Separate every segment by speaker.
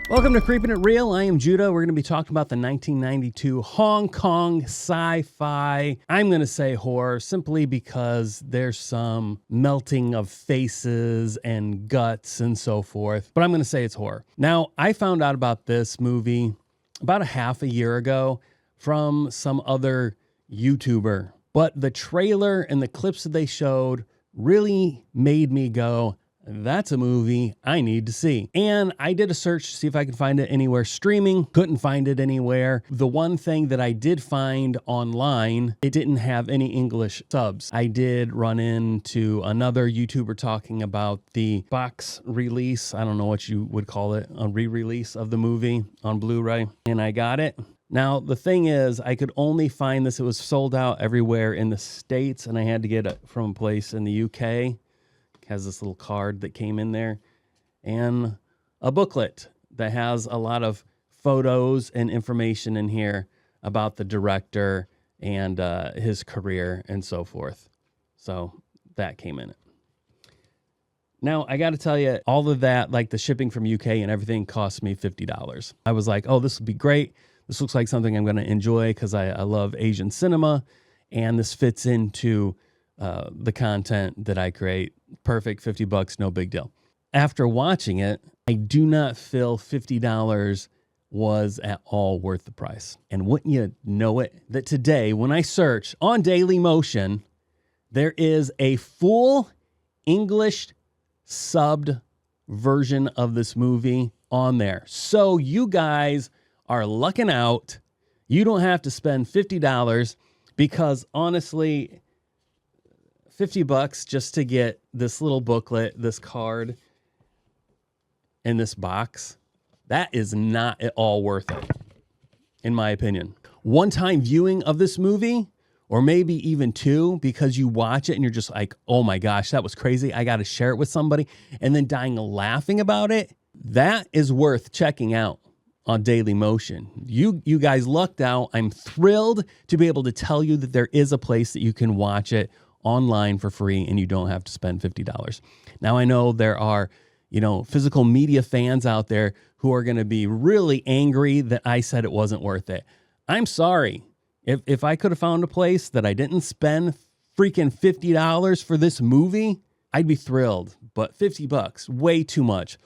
Speaker 1: Welcome to Creepin' It Real. I am Judah. We're going to be talking about the 1992 Hong Kong sci-fi, I'm going to say horror, simply because there's some melting of faces and guts and so forth, but I'm going to say it's horror. Now, I found out about this movie about a half a year ago from some other YouTuber, but the trailer and the clips that they showed really made me go, that's a movie I need to see. And I did a search to see if I could find it anywhere streaming. Couldn't find it anywhere. The one thing that I did find online, it didn't have any English subs. I did run into another YouTuber talking about the box release. I don't know what you would call it, a re-release of the movie on Blu-ray. And I got it. Now, the thing is, I could only find this. It was sold out everywhere in the States, and I had to get it from a place in the UK. Has this little card that came in there and a booklet that has a lot of photos and information in here about the director and his career and so forth. So that came in it. Now, I got to tell you, all of that, like the shipping from UK and everything, cost me $50. I was like, oh, this would be great. This looks like something I'm going to enjoy because I love Asian cinema, and this fits into the content that I create. Perfect, $50, no big deal. After watching it, I do not feel $50 was at all worth the price. And wouldn't you know it, that today, when I search on Daily Motion, there is a full English subbed version of this movie on there. So you guys are lucking out. You don't have to spend $50 because honestly, $50 just to get this little booklet, this card, and this box, that is not at all worth it, in my opinion. One-time viewing of this movie, or maybe even two, because you watch it and you're just like, oh my gosh, that was crazy. I got to share it with somebody, and then dying laughing about it, that is worth checking out on Daily Motion. You guys lucked out. I'm thrilled to be able to tell you that there is a place that you can watch it online for free and you don't have to spend $50. Now, I know there are, physical media fans out there who are going to be really angry that I said it wasn't worth it. I'm sorry. If I could have found a place that I didn't spend freaking $50 for this movie, I'd be thrilled. But $50, way too much.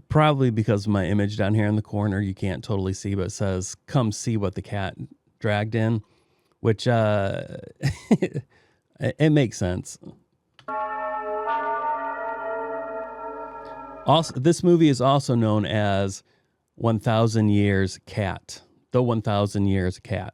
Speaker 1: Probably because of my image down here in the corner, you can't totally see, but it says, come see what the cat dragged in, which it makes sense. Also, this movie is also known as 1,000 Years Cat, the 1,000 Years Cat.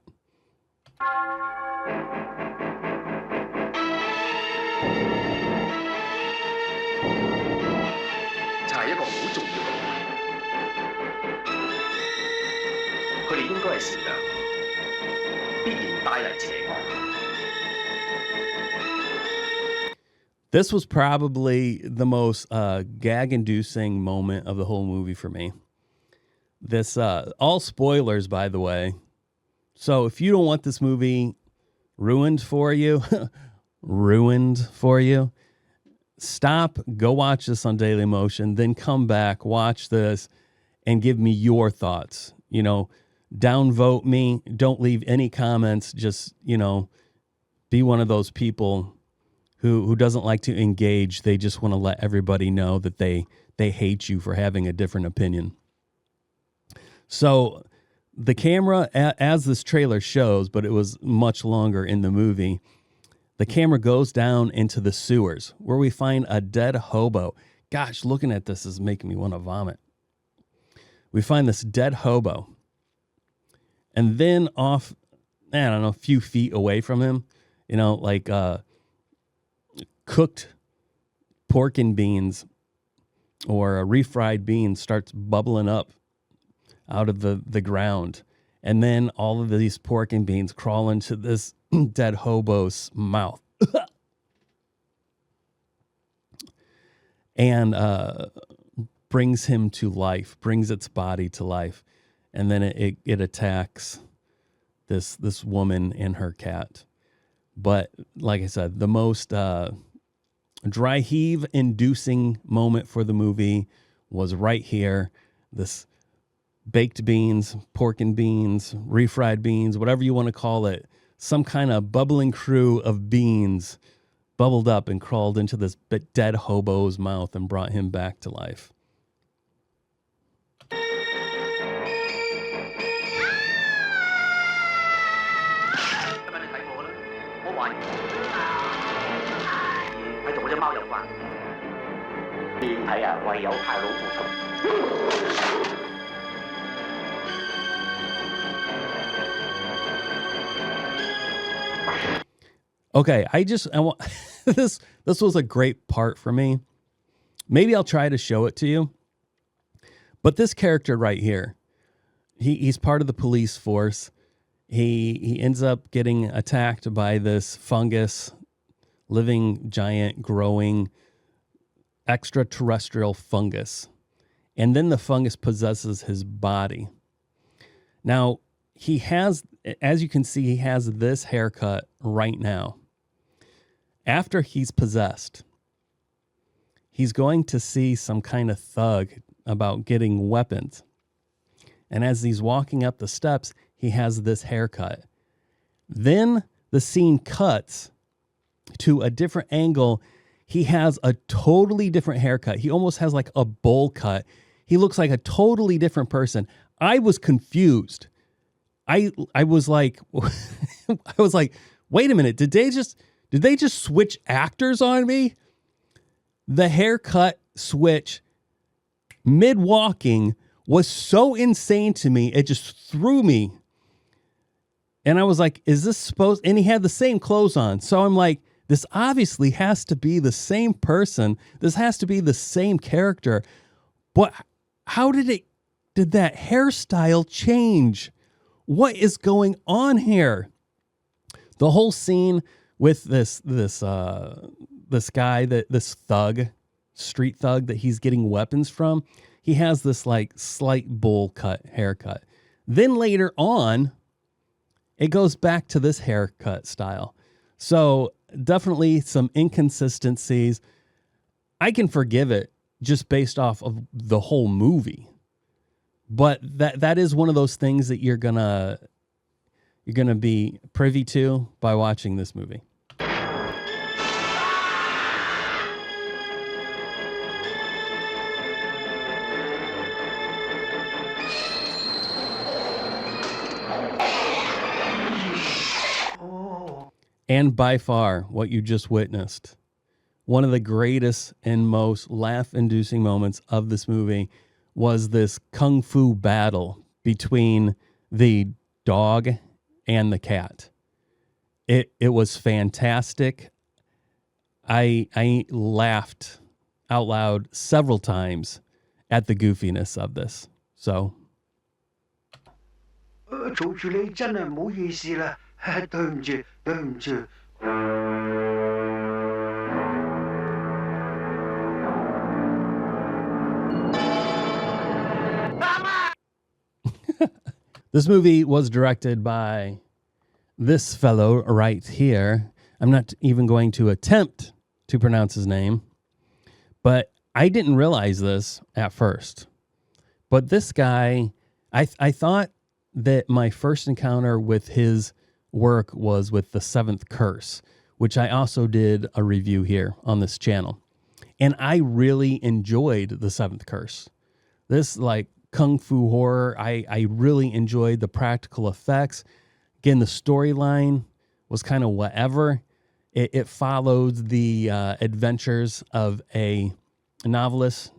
Speaker 1: This was probably the most gag-inducing moment of the whole movie for me. This, all spoilers, by the way. So if you don't want this movie ruined for you, stop, go watch this on Daily Motion, then come back, watch this, and give me your thoughts. Downvote me. Don't leave any comments. Just, be one of those people who doesn't like to engage. They just want to let everybody know that they hate you for having a different opinion. So the camera, as this trailer shows, but it was much longer in the movie, the camera goes down into the sewers where we find a dead hobo. Gosh, looking at this is making me want to vomit. We find this dead hobo. And then off, a few feet away from him, cooked pork and beans or a refried bean starts bubbling up out of the ground. And then all of these pork and beans crawl into this dead hobo's mouth. And brings him to life, brings its body to life. And then it attacks this woman and her cat. But like I said, the most dry heave inducing moment for the movie was right here. This baked beans, pork and beans, refried beans, whatever you want to call it, some kind of bubbling crew of beans bubbled up and crawled into this dead hobo's mouth and brought him back to life. Okay, I want this was a great part for me. Maybe I'll try to show it to you. But this character right here, he's part of the police force. He ends up getting attacked by this fungus, living giant growing extraterrestrial fungus. And then the fungus possesses his body. Now, he has, as you can see, he has this haircut right now. After he's possessed, he's going to see some kind of thug about getting weapons. And as he's walking up the steps, he has this haircut. Then the scene cuts to a different angle. He has a totally different haircut. He almost has like a bowl cut. He looks like a totally different person. I was confused. I was like, wait a minute. Did they just switch actors on me? The haircut switch mid walking was so insane to me. It just threw me. And I was like, is this supposed? And he had the same clothes on. So I'm like, this obviously has to be the same person. This has to be the same character. But how did that hairstyle change? What is going on here? The whole scene with this guy, this thug, street thug that he's getting weapons from, he has this like slight bowl cut haircut. Then later on, it goes back to this haircut style. So definitely some inconsistencies. I can forgive it just based off of the whole movie. But that is one of those things that you're gonna be privy to by watching this movie. And by far, what you just witnessed, one of the greatest and most laugh-inducing moments of this movie was this kung fu battle between the dog and the cat. It was fantastic. I laughed out loud several times at the goofiness of this. So.
Speaker 2: 做住你真係唔好意思啦，對唔住，對唔住。
Speaker 1: This movie was directed by this fellow right here. I'm not even going to attempt to pronounce his name, but I didn't realize this at first. But this guy, I thought that my first encounter with his work was with The Seventh Curse, which I also did a review here on this channel. And I really enjoyed The Seventh Curse. This like kung fu horror, I really enjoyed the practical effects. Again, the storyline was kind of whatever. It followed the adventures of a novelist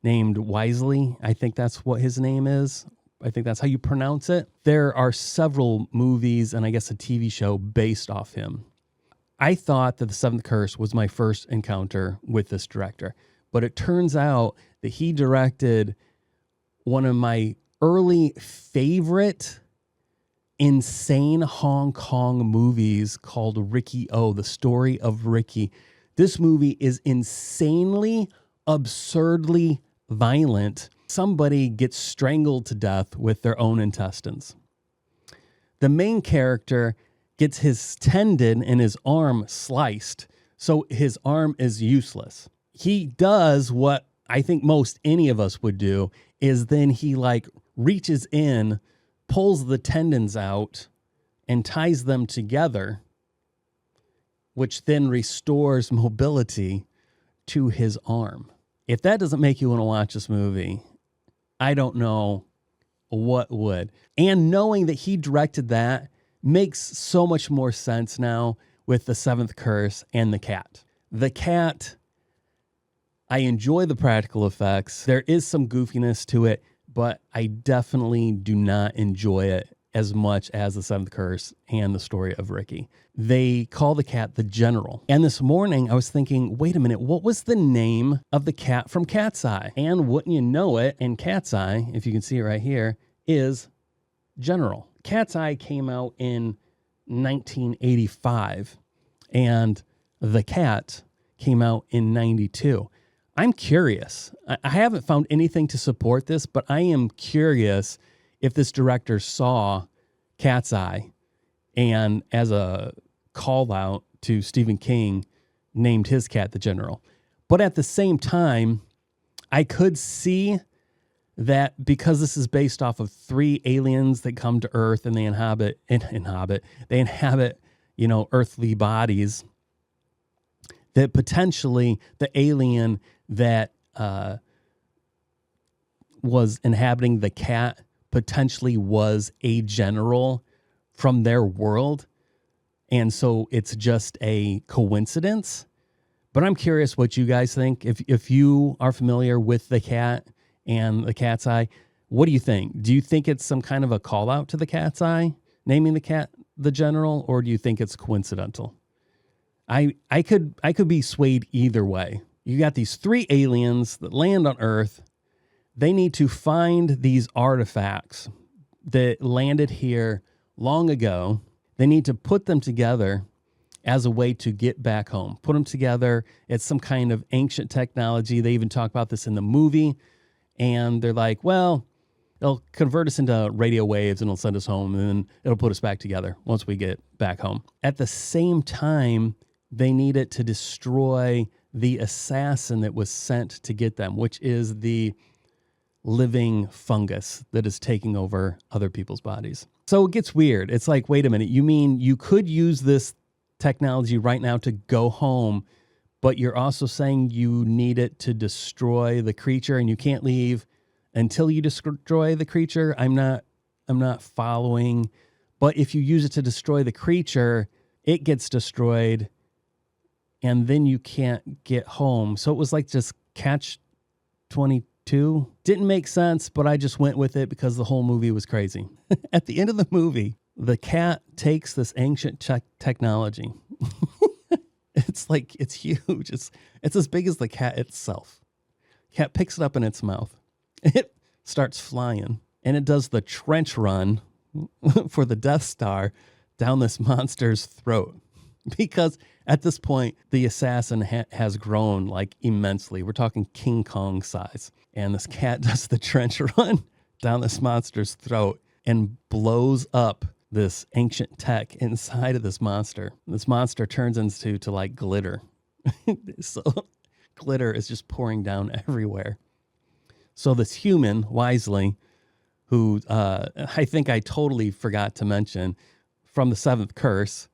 Speaker 1: named Wisely. I think that's what his name is. I think that's how you pronounce it. There are several movies and I guess a TV show based off him. I thought that The Seventh Curse was my first encounter with this director, but it turns out that he directed one of my early favorite insane Hong Kong movies called Ricky O, The Story of Ricky. This movie is insanely, absurdly violent. Somebody gets strangled to death with their own intestines. The main character gets his tendon in his arm sliced, so his arm is useless. He does what I think most any of us would do, is then he like reaches in, pulls the tendons out, and ties them together, which then restores mobility to his arm. If that doesn't make you want to watch this movie, I don't know what would. And knowing that he directed that makes so much more sense now with The Seventh Curse and The Cat. The Cat, I enjoy the practical effects. There is some goofiness to it, but I definitely do not enjoy it as much as The Seventh Curse and The Story of Ricky. They call the cat the General. And this morning I was thinking, wait a minute, what was the name of the cat from Cat's Eye? And wouldn't you know it, in Cat's Eye, if you can see it right here, is General. Cat's Eye came out in 1985, and The Cat came out in 92. I'm curious. I haven't found anything to support this, but I am curious if this director saw Cat's Eye and, as a call out to Stephen King, named his cat the General. But at the same time, I could see that because this is based off of 3 aliens that come to Earth and they inhabit, earthly bodies, that potentially the alien that was inhabiting the cat potentially was a general from their world. And so it's just a coincidence. But I'm curious what you guys think. If you are familiar with The Cat and The Cat's Eye, what do you think? Do you think it's some kind of a call out to The Cat's Eye, naming the cat the General, or do you think it's coincidental? I could be swayed either way. You got these 3 aliens that land on Earth. They need to find these artifacts that landed here long ago. They need to put them together as a way to get back home. Put them together. It's some kind of ancient technology. They even talk about this in the movie. And they're like, well, it'll convert us into radio waves and it'll send us home, and then it'll put us back together once we get back home. At the same time, they need it to destroy the assassin that was sent to get them, which is the living fungus that is taking over other people's bodies. So it gets weird. It's like, wait a minute, you mean you could use this technology right now to go home, but you're also saying you need it to destroy the creature and you can't leave until you destroy the creature? I'm not following. But if you use it to destroy the creature, it gets destroyed and then you can't get home. So it was like just catch 22. Didn't make sense, but I just went with it because the whole movie was crazy. At the end of the movie, the cat takes this ancient technology. It's huge. It's as big as the cat itself. Cat picks it up in its mouth. It starts flying, and it does the trench run for the Death Star down this monster's throat. Because at this point, the assassin has grown like immensely. We're talking King Kong size. And this cat does the trench run down this monster's throat and blows up this ancient tech inside of this monster. This monster turns into like glitter. So glitter is just pouring down everywhere. So this human, wisely, who I think I totally forgot to mention from The Seventh Curse,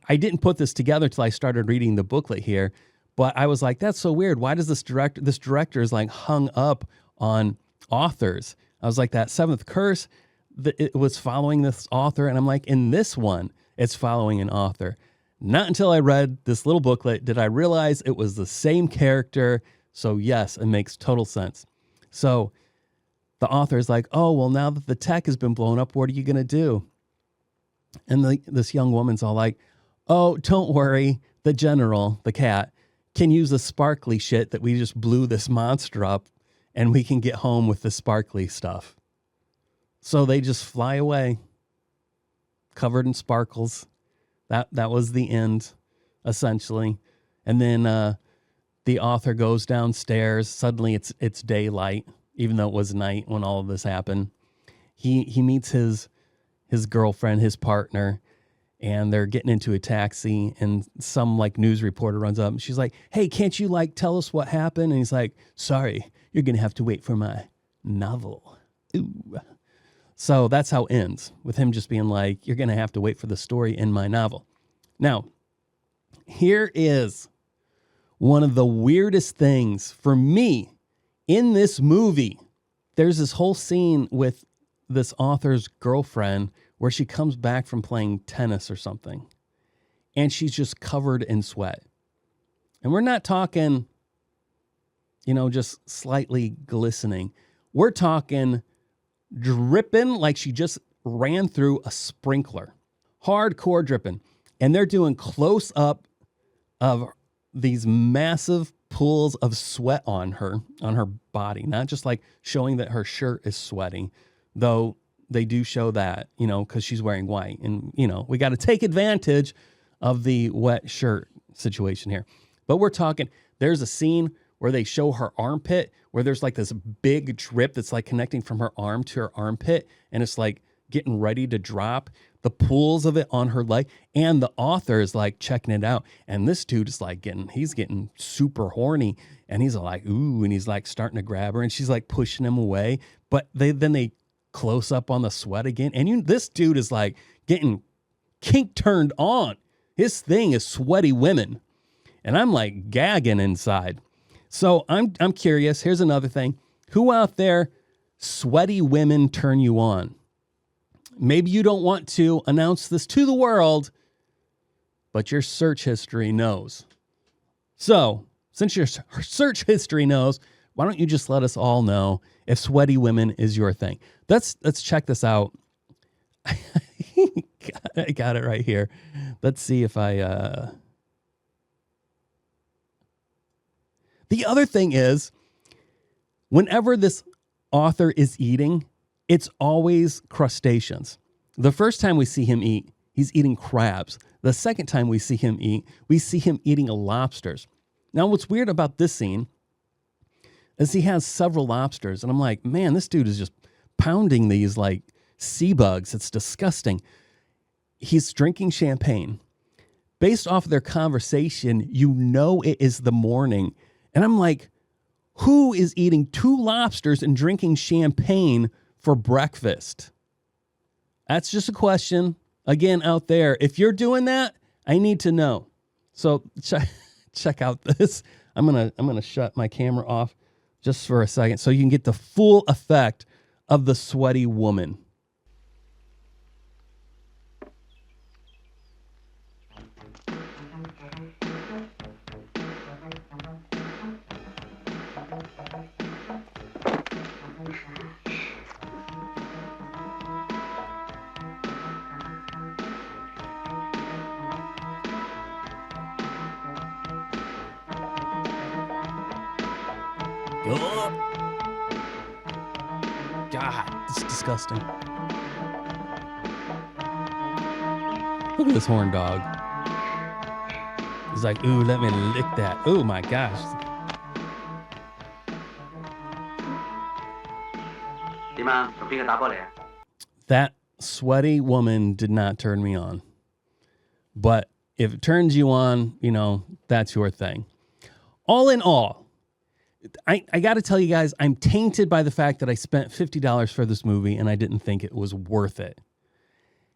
Speaker 1: I didn't put this together till I started reading the booklet here, but I was like, that's so weird. Why does this director is like hung up on authors? I was like, that Seventh Curse, it was following this author. And I'm like, in this one, it's following an author. Not until I read this little booklet did I realize it was the same character. So yes, it makes total sense. So the author is like, oh, well, now that the tech has been blown up, what are you going to do? And this young woman's all like, Oh, don't worry. The general, the cat, can use the sparkly shit that we just blew this monster up, and we can get home with the sparkly stuff. So they just fly away, covered in sparkles. That was the end, essentially. And then the author goes downstairs. Suddenly it's daylight, even though it was night when all of this happened. He meets his girlfriend, his partner, and they're getting into a taxi, and some like news reporter runs up and she's like, hey, can't you like tell us what happened? And he's like, sorry, you're going to have to wait for my novel. Ooh. So that's how it ends, with him just being like, you're going to have to wait for the story in my novel. Now, here is one of the weirdest things for me in this movie. There's this whole scene with this author's girlfriend where she comes back from playing tennis or something, and she's just covered in sweat. And we're not talking, just slightly glistening. We're talking dripping like she just ran through a sprinkler. Hardcore dripping. And they're doing close up of these massive pools of sweat on her body, not just like showing that her shirt is sweating, though they do show that, because she's wearing white. And, we got to take advantage of the wet shirt situation here. But we're talking, there's a scene where they show her armpit, where there's like this big drip that's like connecting from her arm to her armpit, and it's like getting ready to drop. The pools of it on her leg, and the author is like checking it out. And this dude is like he's getting super horny, and he's like, ooh, and he's like starting to grab her, and she's like pushing him away. But then they close up on the sweat again. And this dude is like getting kink turned on. His thing is sweaty women. And I'm like gagging inside. So I'm curious. Here's another thing. Who out there, sweaty women turn you on? Maybe you don't want to announce this to the world, but your search history knows. So, since your search history knows, why don't you just let us all know if sweaty women is your thing? Let's check this out. I got it right here. Let's see if I... The other thing is, whenever this author is eating, it's always crustaceans. The first time we see him eat, he's eating crabs. The second time we see him eat, we see him eating lobsters. Now, what's weird about this scene is he has several lobsters, and I'm like, man, this dude is just pounding these like sea bugs. It's disgusting. He's drinking champagne. Based off of their conversation, it is the morning. And I'm like, who is eating 2 lobsters and drinking champagne for breakfast? That's just a question. Again, out there, if you're doing that, I need to know. So check out this. I'm gonna shut my camera off just for a second so you can get the full effect of the sweaty woman. God, it's disgusting. Look at this horn dog. He's like, ooh, let me lick that. Oh my gosh. That sweaty woman did not turn me on. But if it turns you on, that's your thing. All in all, I got to tell you guys, I'm tainted by the fact that I spent $50 for this movie and I didn't think it was worth it.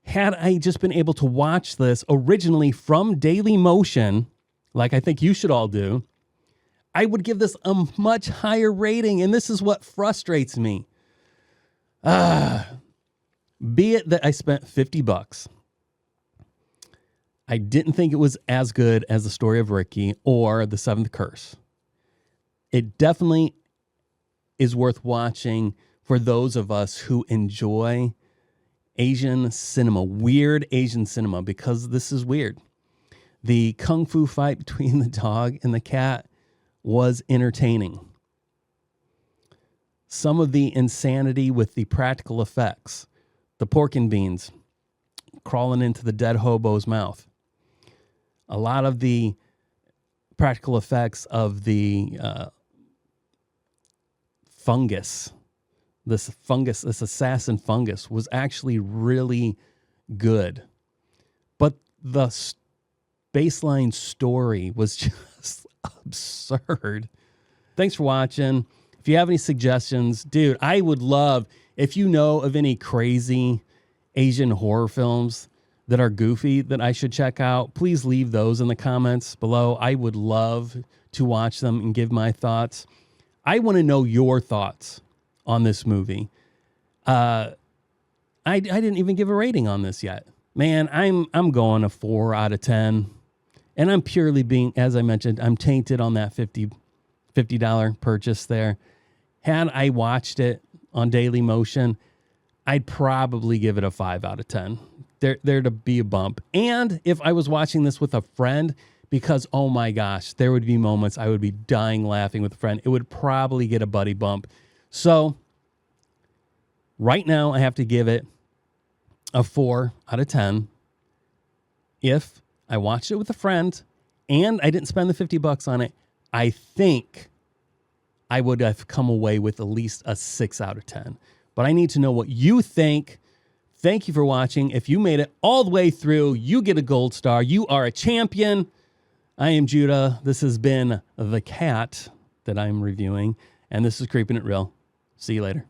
Speaker 1: Had I just been able to watch this originally from Daily Motion, like I think you should all do, I would give this a much higher rating. And this is what frustrates me. Be it that I spent $50. I didn't think it was as good as The Story of Ricky or The Seventh Curse. It definitely is worth watching for those of us who enjoy Asian cinema, weird Asian cinema, because this is weird. The kung fu fight between the dog and the cat was entertaining. Some of the insanity with the practical effects, the pork and beans crawling into the dead hobo's mouth, a lot of the practical effects of the fungus, this assassin fungus, was actually really good. But the baseline story was just absurd. Thanks for watching. If you have any suggestions, dude, I would love, if you know of any crazy Asian horror films that are goofy that I should check out, please leave those in the comments below. I would love to watch them and give my thoughts. I want to know your thoughts on this movie. I didn't even give a rating on this yet. Man, I'm going a 4 out of 10. And I'm purely being, as I mentioned, I'm tainted on that $50 purchase there. Had I watched it on Daily Motion, I'd probably give it a 5 out of 10. There to be a bump. And if I was watching this with a friend, because, oh my gosh, there would be moments I would be dying laughing with a friend, it would probably get a buddy bump. So right now I have to give it a 4 out of 10. If I watched it with a friend and I didn't spend the $50 on it, I think I would have come away with at least a 6 out of 10. But I need to know what you think. Thank you for watching. If you made it all the way through, you get a gold star. You are a champion. I am Judah. This has been The Cat that I'm reviewing, and this is Creepin' It Real. See you later.